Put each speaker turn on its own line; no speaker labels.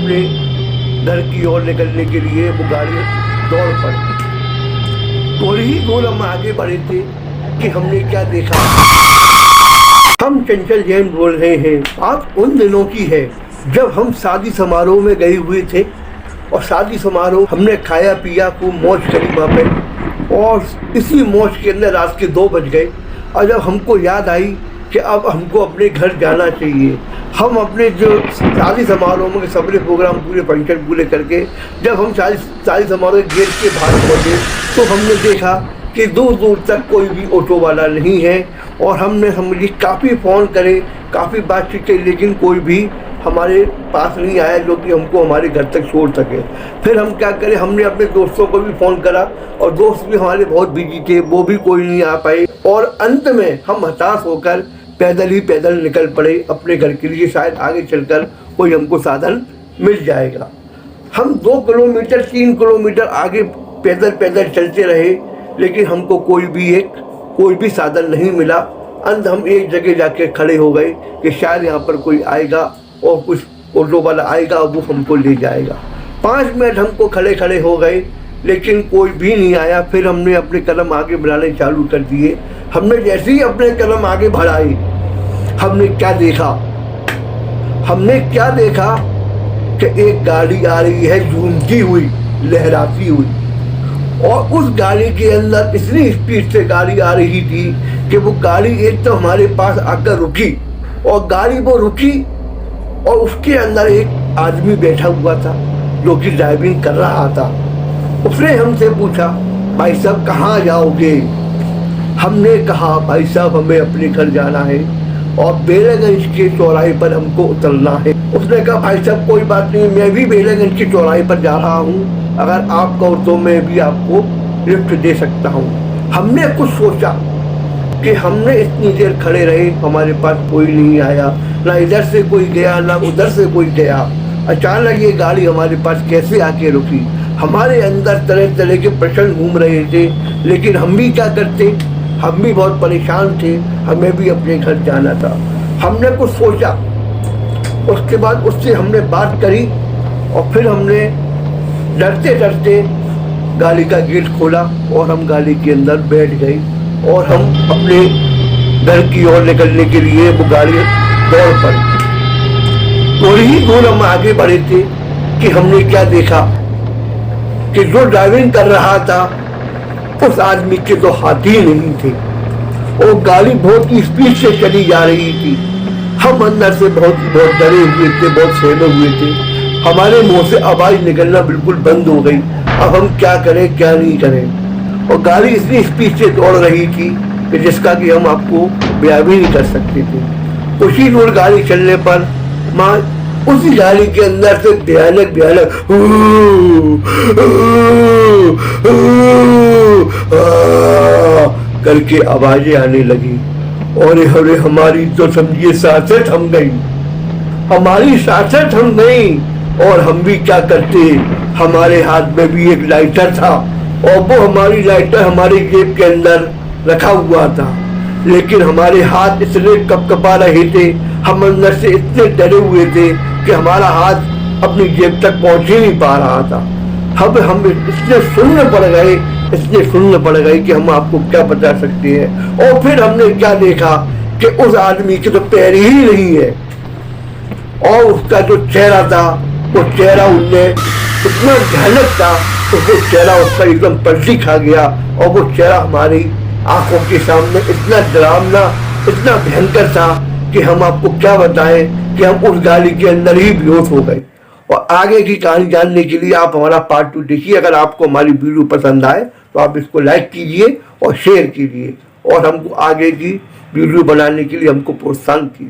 अपने घर की ओर निकलने के लिए वो गाड़ी दौड़ पड़ी। थोड़ी ही दूर हम आगे बढ़े थे कि हमने क्या देखा। हम चंचल जैन बोल रहे हैं। बात उन दिनों की है जब हम शादी समारोह में गए हुए थे और शादी समारोह हमने खाया पिया खूब मौज करी वहाँ पे, और इसी मौज के अंदर रात के 2 बज गए। और जब हमको याद आई कि अब हमको अपने घर जाना चाहिए, हम अपने जो शादी समारोह में सबरे प्रोग्राम पूरे फंक्शन पूरे करके जब हम शादी समारोह के गेट के बाहर पहुँचे तो हमने देखा कि दूर दूर तक कोई भी ऑटो वाला नहीं है। और हमने समझी काफ़ी फ़ोन करे, काफ़ी बातचीत की, लेकिन कोई भी हमारे पास नहीं आया जो कि हमको हमारे घर तक छोड़ सके। फिर हम क्या करें, हमने अपने दोस्तों को भी फ़ोन करा और दोस्त भी हमारे बहुत बिजी थे, वो भी कोई नहीं आ पाए। और अंत में हम हताश होकर पैदल निकल पड़े अपने घर के लिए। शायद आगे चलकर कोई हमको साधन मिल जाएगा। हम 2 किलोमीटर 3 किलोमीटर आगे पैदल चलते रहे, लेकिन हमको कोई भी साधन नहीं मिला। अंत हम एक जगह जाके खड़े हो गए कि शायद यहाँ पर कोई आएगा और कुछ ऑटो वाला आएगा और वो हमको ले जाएगा। 5 मिनट हमको खड़े हो गए, लेकिन कोई भी नहीं आया। फिर हमने अपने कदम आगे बढ़ाने चालू कर दिए। हमने जैसे ही अपने कदम आगे बढ़ाए, हमने क्या देखा कि एक गाड़ी आ रही है झूमती हुई, लहराती हुई, और उस गाड़ी के अंदर इतनी स्पीड से गाड़ी आ रही थी कि वो गाड़ी एक तो हमारे पास आकर रुकी, और गाड़ी वो रुकी और उसके अंदर एक आदमी बैठा हुआ था जो कि ड्राइविंग कर रहा था। उसने हमसे पूछा, भाई साहब कहाँ जाओगे? हमने कहा, भाई साहब हमें अपने घर जाना है और बेलागंज के चौराहे पर हमको उतरना है। उसने कहा, भाई साहब कोई बात नहीं, मैं भी बेलागंज के चौराहे पर जा रहा हूँ, अगर आप कहो तो मैं भी आपको लिफ्ट दे सकता हूँ। हमने कुछ सोचा कि हमने इतनी देर खड़े रहे, हमारे पास कोई नहीं आया, ना इधर से कोई गया ना उधर से कोई गया। अचानक ये गाड़ी हमारे पास कैसे आके रुकी? हमारे अंदर तरह तरह के प्रश्न घूम रहे थे, लेकिन हम भी क्या करते, हम भी बहुत परेशान थे, हमें भी अपने घर जाना था। हमने कुछ सोचा, उसके बाद उससे हमने बात करी और फिर हमने डरते डरते गाड़ी का गेट खोला और हम गाड़ी के अंदर बैठ गए और हम अपने घर की ओर निकलने के लिए वो गाड़ी दौड़ पड़ी। थोड़ी ही दूर हम आगे बढ़े थे कि हमने क्या देखा कि जो ड्राइविंग कर रहा था उस आदमी के तो हाथ ही नहीं थे, और गाड़ी बहुत ही स्पीड से चली जा रही थी। हम अंदर से बहुत डरे हुए थे, बहुत सहमे हुए थे। हमारे मुंह से आवाज निकलना बिल्कुल बंद हो गई। अब हम क्या करें क्या नहीं करें, और गाड़ी इतनी स्पीड से दौड़ रही थी कि जिसका कि हम आपको बयान भी नहीं कर सकते थे। उसी दूर गाड़ी चलने पर माँ उसी गाड़ी के अंदर से भयानक करके आवाजें आने लगी। और अरे हमारी तो समझिए सांसें थम गई, हमारी सांसें थम गई। और हम भी क्या करते, हमारे हाथ में भी एक लाइटर था और वो हमारी लाइटर हमारी जेब के अंदर रखा हुआ था, लेकिन हमारे हाथ इतने कपकपा रहे थे, हम अंदर से इतने डरे हुए थे कि हमारा हाथ अपनी जेब तक पहुंच ही नहीं पा रहा था। अब हम इतने सुन्न पड़ गए कि हम आपको क्या बता सकते हैं। और फिर हमने क्या देखा कि उस आदमी के तो पैर ही नहीं है, और उसका जो चेहरा था वो चेहरा उनने इतना भयानक था, तो वो चेहरा उसका एकदम पलटी खा गया, और वो चेहरा हमारी आंखों के सामने इतना डरावना, इतना भयंकर था कि हम आपको क्या बताएं कि हम उस गाड़ी के अंदर ही बेहोश हो गए। और आगे की कहानी जानने के लिए आप हमारा पार्ट 2 देखिए। अगर आपको हमारी वीडियो पसंद आए तो आप इसको लाइक कीजिए और शेयर कीजिए, और हमको आगे की वीडियो बनाने के लिए हमको प्रोत्साहन कीजिए।